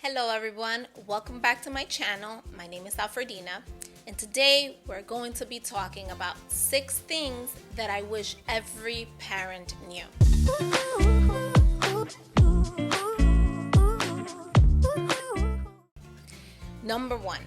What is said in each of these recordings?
Hello everyone, welcome back to my channel. My name is Alfredina, and today we're going to be talking about 6 things that I wish every parent knew. Number 1,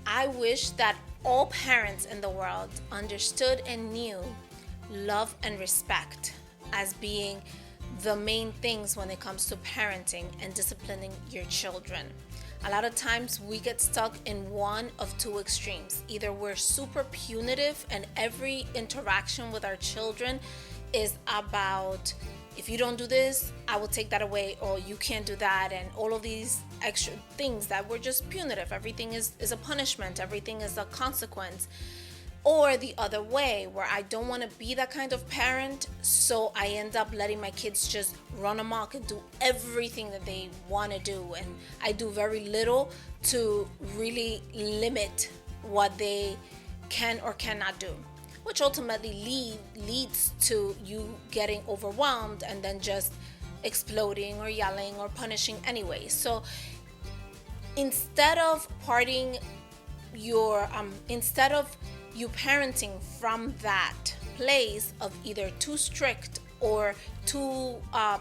I wish that all parents in the world understood and knew love and respect as being the main things when it comes to parenting and disciplining your children. A lot of times we get stuck in one of two extremes. Either we're super punitive and every interaction with our children is about, if you don't do this, I will take that away, or you can't do that, and all of these extra things that we're just punitive. Everything is a punishment, everything is a consequence. Or the other way, where I don't want to be that kind of parent, so I end up letting my kids just run amok and do everything that they want to do, and I do very little to really limit what they can or cannot do, which ultimately leads to you getting overwhelmed and then just exploding or yelling or punishing anyway. So instead of instead of you parenting from that place of either too strict or too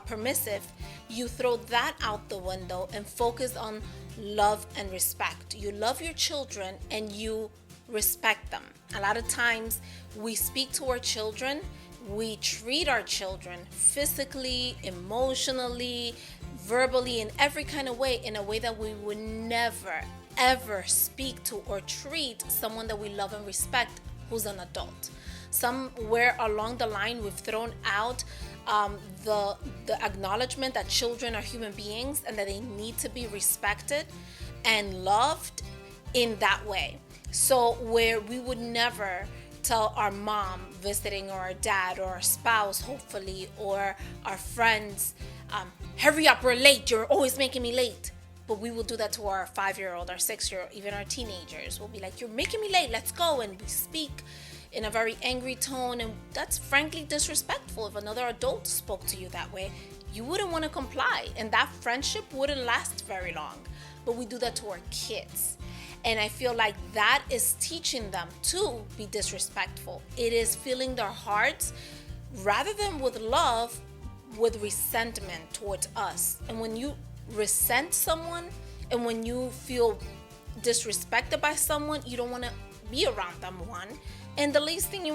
permissive, you throw that out the window and focus on love and respect. You love your children and you respect them. A lot of times we speak to our children, we treat our children physically, emotionally, verbally, in every kind of way, in a way that we would never ever speak to or treat someone that we love and respect who's an adult. Somewhere along the line we've thrown out the acknowledgement that children are human beings and that they need to be respected and loved in that way. So where we would never tell our mom visiting, or our dad, or our spouse hopefully, or our friends, hurry up, we're late, you're always making me late. But we will do that to our 5-year-old, our 6-year-old, even our teenagers. We'll be like, you're making me late, let's go. And we speak in a very angry tone. And that's frankly disrespectful. If another adult spoke to you that way, you wouldn't want to comply. And that friendship wouldn't last very long. But we do that to our kids. And I feel like that is teaching them to be disrespectful. It is filling their hearts, rather than with love, with resentment towards us. And when you resent someone, and when you feel disrespected by someone, you don't want to be around them, one. And the last thing you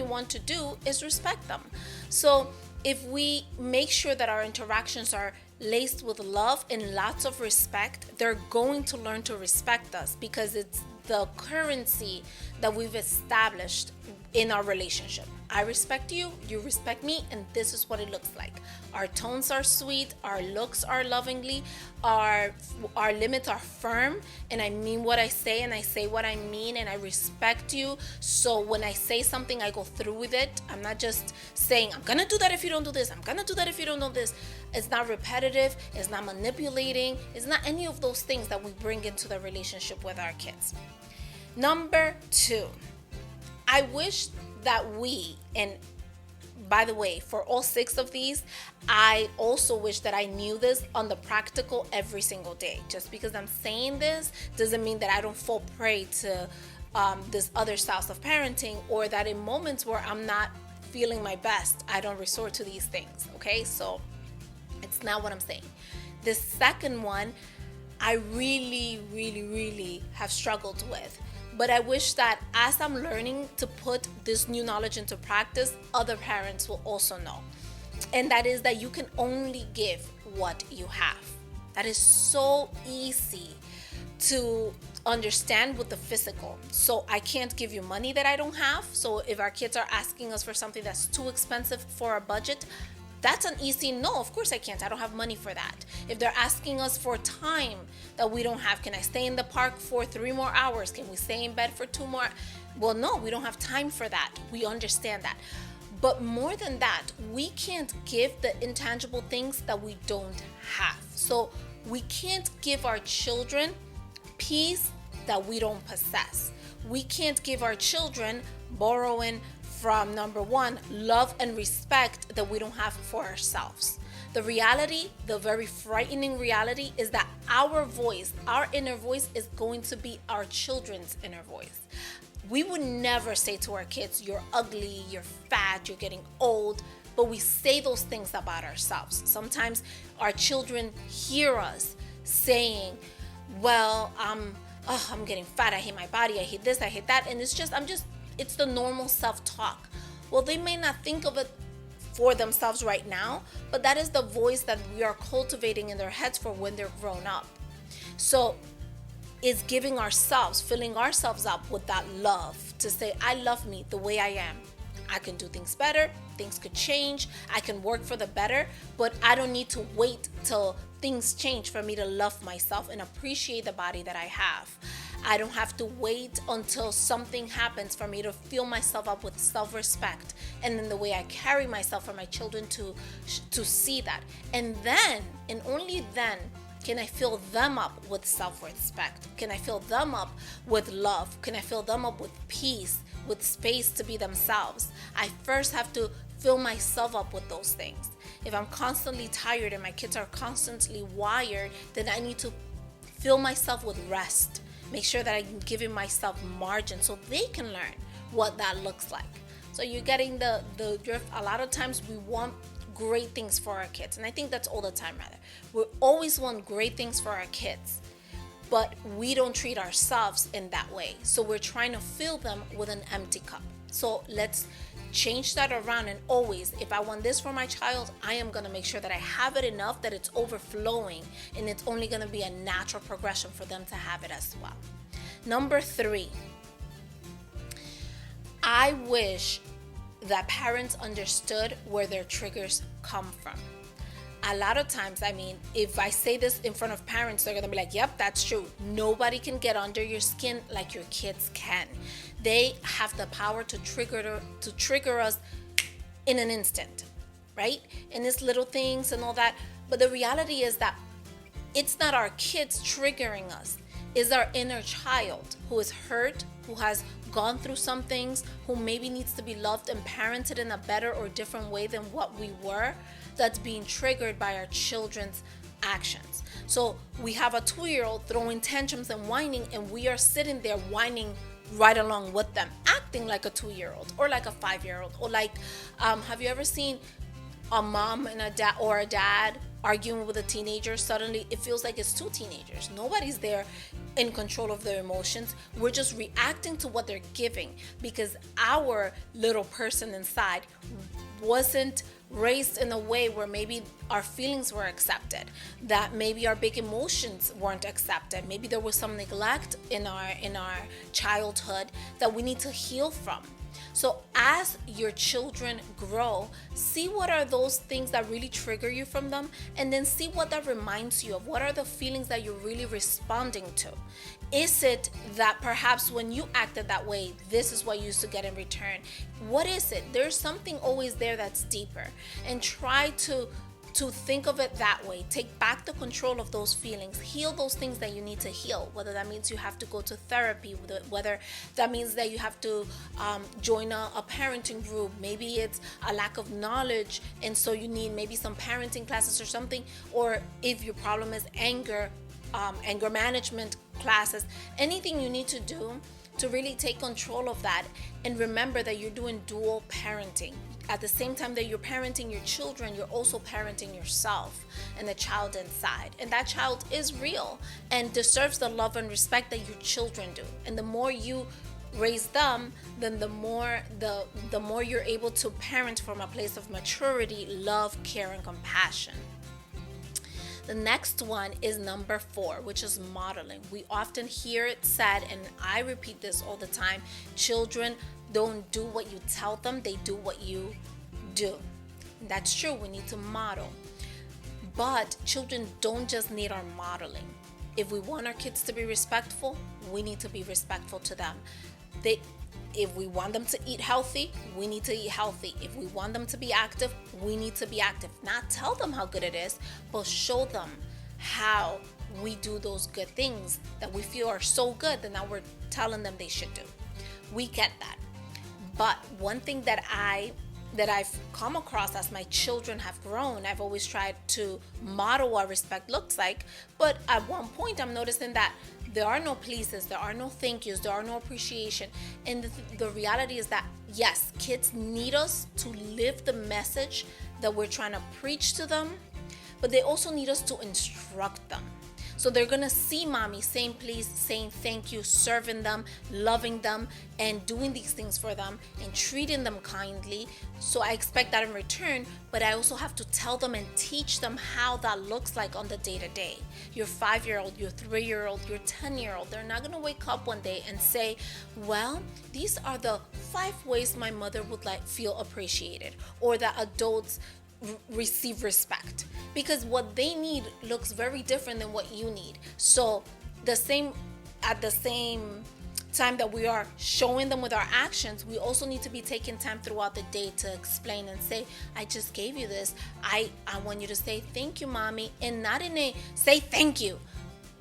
want to do is respect them. So if we make sure that our interactions are laced with love and lots of respect, they're going to learn to respect us, because it's the currency that we've established in our relationship. I respect you, you respect me, and this is what it looks like. Our tones are sweet, our looks are lovingly, our limits are firm, and I mean what I say and I say what I mean, and I respect you. So when I say something, I go through with it. I'm not just saying, I'm gonna do that if you don't do this, I'm gonna do that if you don't do this. It's not repetitive, it's not manipulating, it's not any of those things that we bring into the relationship with our kids. Number 2, I wish that we, and by the way, for all 6 of these, I also wish that I knew this on the practical every single day. Just because I'm saying this doesn't mean that I don't fall prey to this other styles of parenting, or that in moments where I'm not feeling my best, I don't resort to these things. Okay, so it's not what I'm saying. The second one, I really have struggled with. But I wish that as I'm learning to put this new knowledge into practice, other parents will also know. And that is that you can only give what you have. That is so easy to understand with the physical. So I can't give you money that I don't have. So if our kids are asking us for something that's too expensive for our budget, that's an easy no. Of course I can't. I don't have money for that. If they're asking us for time that we don't have, can I stay in the park for 3 more hours? Can we stay in bed for 2 more? Well, no, we don't have time for that. We understand that. But more than that, we can't give the intangible things that we don't have. So we can't give our children peace that we don't possess. We can't give our children, borrowing from number 1, love and respect that we don't have for ourselves. The reality, the very frightening reality, is that our voice, our inner voice, is going to be our children's inner voice. We would never say to our kids, "You're ugly, you're fat, you're getting old," but we say those things about ourselves. Sometimes our children hear us saying, "Well, I'm getting fat, I hate my body, I hate this, I hate that," and it's the normal self-talk. Well, they may not think of it for themselves right now, but that is the voice that we are cultivating in their heads for when they're grown up. So it's filling ourselves up with that love to say, "I love me the way I am. I can do things better, things could change, I can work for the better, but I don't need to wait till things change for me to love myself and appreciate the body that I have. I don't have to wait until something happens for me to fill myself up with self-respect, and then the way I carry myself for my children to see that. And then, and only then, can I fill them up with self-respect? Can I fill them up with love? Can I fill them up with peace, with space to be themselves? I first have to fill myself up with those things. If I'm constantly tired and my kids are constantly wired, then I need to fill myself with rest. Make sure that I'm giving myself margin so they can learn what that looks like. So you're getting the drift. A lot of times we want great things for our kids, and I think that's all the time, rather. We always want great things for our kids, but we don't treat ourselves in that way. So we're trying to fill them with an empty cup. So let's change that around, and always, if I want this for my child, I am going to make sure that I have it enough that it's overflowing, and it's only going to be a natural progression for them to have it as well. Number 3, I wish that parents understood where their triggers come from. A lot of times, if I say this in front of parents, they're going to be like, "Yep, that's true. Nobody can get under your skin like your kids can. They have the power to trigger us in an instant," right? And it's little things and all that. But the reality is that it's not our kids triggering us. It's our inner child who is hurt, who has gone through some things, who maybe needs to be loved and parented in a better or different way than what we were, that's being triggered by our children's actions. So we have a 2-year-old throwing tantrums and whining, and we are sitting there whining right along with them, acting like a 2-year-old or like a 5-year-old, or like, have you ever seen a mom and a dad arguing with a teenager? Suddenly it feels like it's 2 teenagers. Nobody's there in control of their emotions. We're just reacting to what they're giving because our little person inside wasn't raised in a way where maybe our feelings were accepted, that maybe our big emotions weren't accepted, maybe there was some neglect in our childhood that we need to heal from. So as your children grow, see what are those things that really trigger you from them, and then see what that reminds you of. What are the feelings that you're really responding to? Is it that perhaps when you acted that way, this is what you used to get in return? What is it? There's something always there that's deeper, and try to think of it that way. Take back the control of those feelings. Heal those things that you need to heal, whether that means you have to go to therapy, whether that means that you have to join a parenting group. Maybe it's a lack of knowledge, and so you need maybe some parenting classes or something. Or if your problem is anger management classes, anything you need to do to really take control of that. And remember that you're doing dual parenting. At the same time that you're parenting your children, you're also parenting yourself and the child inside. And that child is real and deserves the love and respect that your children do. And the more you raise them, then the more you're able to parent from a place of maturity, love, care, and compassion. The next one is number 4, which is modeling. We often hear it said, and I repeat this all the time, children don't do what you tell them, they do what you do. That's true, we need to model. But children don't just need our modeling. If we want our kids to be respectful, we need to be respectful to them. If we want them to eat healthy, we need to eat healthy. If we want them to be active, we need to be active. Not tell them how good it is, but show them how we do those good things that we feel are so good that now we're telling them they should do. We get that. But one thing that I that I've come across as my children have grown, I've always tried to model what respect looks like. But at one point, I'm noticing that there are no pleases, there are no thank yous, there are no appreciation. And the reality is that, yes, kids need us to live the message that we're trying to preach to them, but they also need us to instruct them. So they're gonna see mommy saying please, saying thank you, serving them, loving them, and doing these things for them and treating them kindly. So I expect that in return, but I also have to tell them and teach them how that looks like on the day-to-day. Your 5-year-old, your 3-year-old, your 10-year-old, they're not gonna wake up one day and say, well, these are the 5 ways my mother would like feel appreciated, or that adults receive respect, because what they need looks very different than what you need. So at the same time that we are showing them with our actions, we also need to be taking time throughout the day to explain and say, I just gave you this, I want you to say thank you, mommy, and not in a say thank you.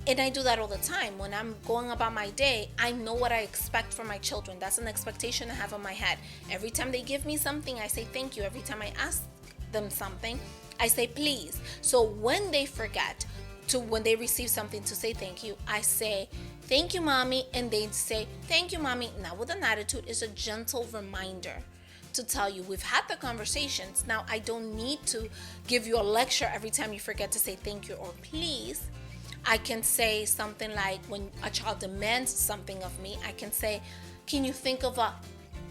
And I do that all the time. When I'm going about my day, I know what I expect from my children. That's an expectation I have in my head. Every time they give me something, I say thank you. Every time I ask them something, I say please. So when they forget when they receive something to say thank you, I say thank you, mommy, and they say thank you, mommy, not with an attitude. It's a gentle reminder to tell you we've had the conversations. Now I don't need to give you a lecture every time you forget to say thank you or please. I can say something like, when a child demands something of me, I can say, can you think of a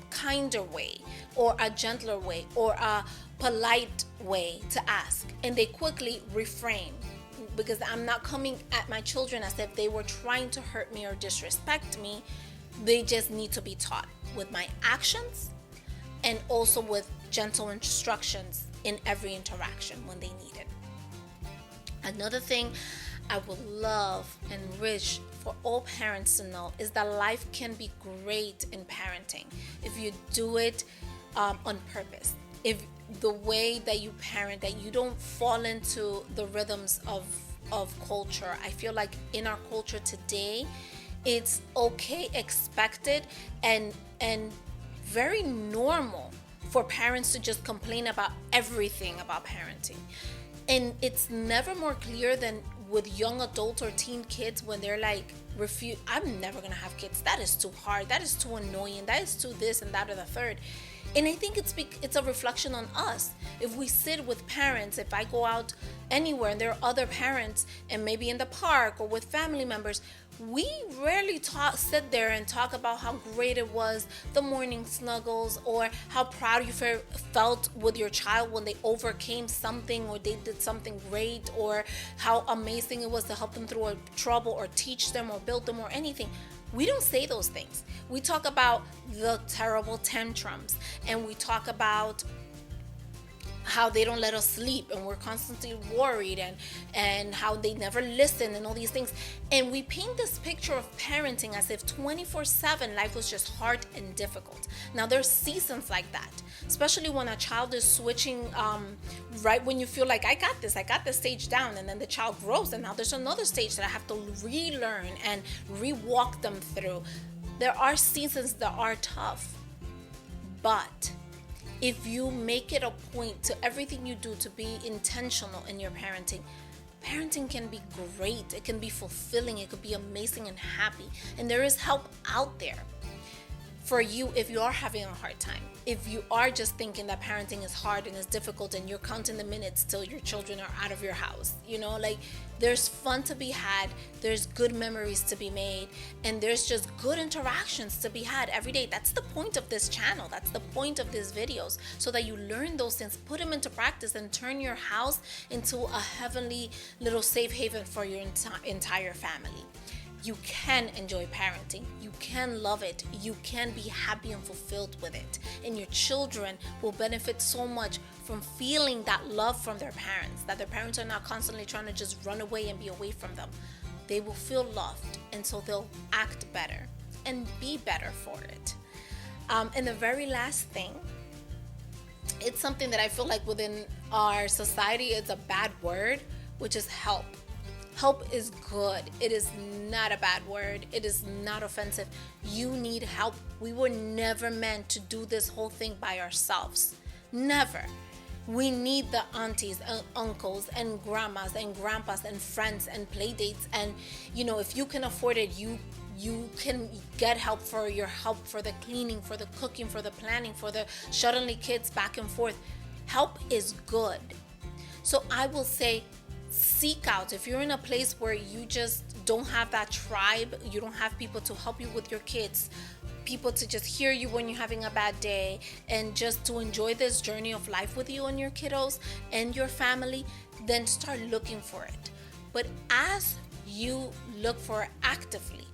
kinder way, or a gentler way, or a polite way to ask? And they quickly refrain, because I'm not coming at my children as if they were trying to hurt me or disrespect me. They just need to be taught with my actions and also with gentle instructions in every interaction when they need it. Another thing I would love and wish for all parents to know is that life can be great in parenting if you do it on purpose. If the way that you parent, that you don't fall into the rhythms of culture. I feel like in our culture today, it's okay, expected, and very normal for parents to just complain about everything about parenting. And it's never more clear than with young adults or teen kids when they're like, I'm never gonna have kids. That is too hard. That is too annoying. That is too this and that or the third. And I think it's a reflection on us. If we sit with parents, if I go out anywhere and there are other parents, and maybe in the park or with family members, we rarely sit there and talk about how great it was, the morning snuggles, or how proud you felt with your child when they overcame something or they did something great, or how amazing it was to help them through a trouble or teach them or build them or anything. We don't say those things. We talk about the terrible tantrums, and we talk about how they don't let us sleep and we're constantly worried, and how they never listen and all these things. And we paint this picture of parenting as if 24/7 life was just hard and difficult. Now there's seasons like that, especially when a child is switching right when you feel like I got this stage down, and then the child grows and now there's another stage that I have to relearn and re-walk them through. There are seasons that are tough, but if you make it a point to everything you do to be intentional in your parenting can be great. It can be fulfilling. It could be amazing and happy. And there is help out there for you if you are having a hard time. If you are just thinking that parenting is hard and is difficult and you're counting the minutes till your children are out of your house, there's fun to be had, there's good memories to be made, and there's just good interactions to be had every day. That's the point of this channel. That's the point of these videos, so that you learn those things, put them into practice, and turn your house into a heavenly little safe haven for your entire family. You can enjoy parenting. You can love it. You can be happy and fulfilled with it. And your children will benefit so much from feeling that love from their parents, that their parents are not constantly trying to just run away and be away from them. They will feel loved, and so they'll act better and be better for it. And the very last thing, it's something that I feel like within our society, it's a bad word, which is help. Help is good. It is not a bad word. It is not offensive. You need help. We were never meant to do this whole thing by ourselves. Never. We need the aunties and uncles and grandmas and grandpas and friends and play dates. And if you can afford it, you can get help for the cleaning, for the cooking, for the planning, for the shuttling kids back and forth. Help is good. So I will say, seek out. If you're in a place where you just don't have that tribe, you don't have people to help you with your kids, people to just hear you when you're having a bad day, and just to enjoy this journey of life with you and your kiddos and your family, then start looking for it. But as you look for it actively,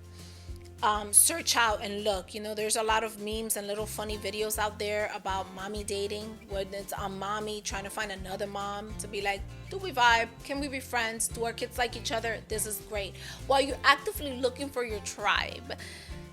search out and look. There's a lot of memes and little funny videos out there about mommy dating, where it's a mommy trying to find another mom to be like, do we vibe? Can we be friends? Do our kids like each other? This is great. While you're actively looking for your tribe,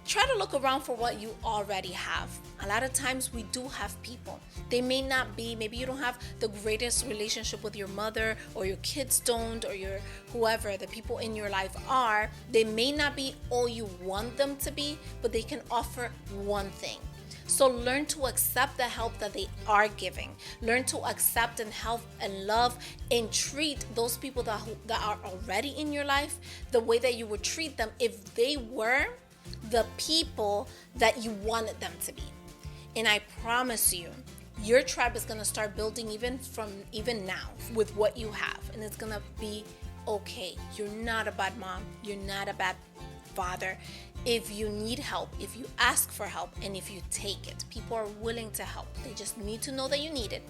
try to look around for what you already have. A lot of times we do have people. They may not be, maybe you don't have the greatest relationship with your mother, or your kids don't, or your whoever the people in your life are. They may not be all you want them to be, but they can offer one thing. So learn to accept the help that they are giving. Learn to accept and help and love and treat those people that are already in your life the way that you would treat them if they were the people that you wanted them to be. And I promise you, your tribe is going to start building even now with what you have, and it's going to be okay. You're not a bad mom. You're not a bad father. If you need help, if you ask for help, and if you take it, people are willing to help. They just need to know that you need it.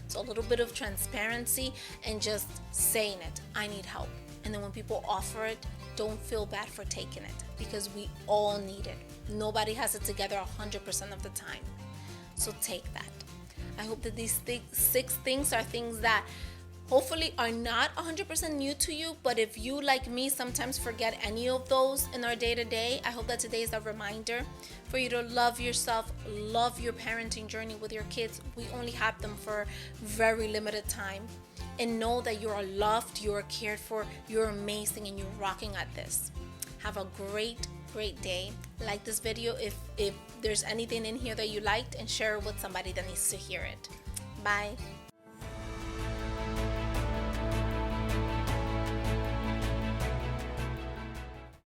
So a little bit of transparency and just saying it, I need help. And then when people offer it, don't feel bad for taking it, because we all need it. Nobody has it together 100% of the time. So take that. I hope that these 6 things are things that hopefully are not 100% new to you, but if you, like me, sometimes forget any of those in our day-to-day, I hope that today is a reminder for you to love yourself, love your parenting journey with your kids. We only have them for very limited time. And know that you are loved, you are cared for, you're amazing, and you're rocking at this. Have a great day. Like this video if there's anything in here that you liked, and share it with somebody that needs to hear it. Bye.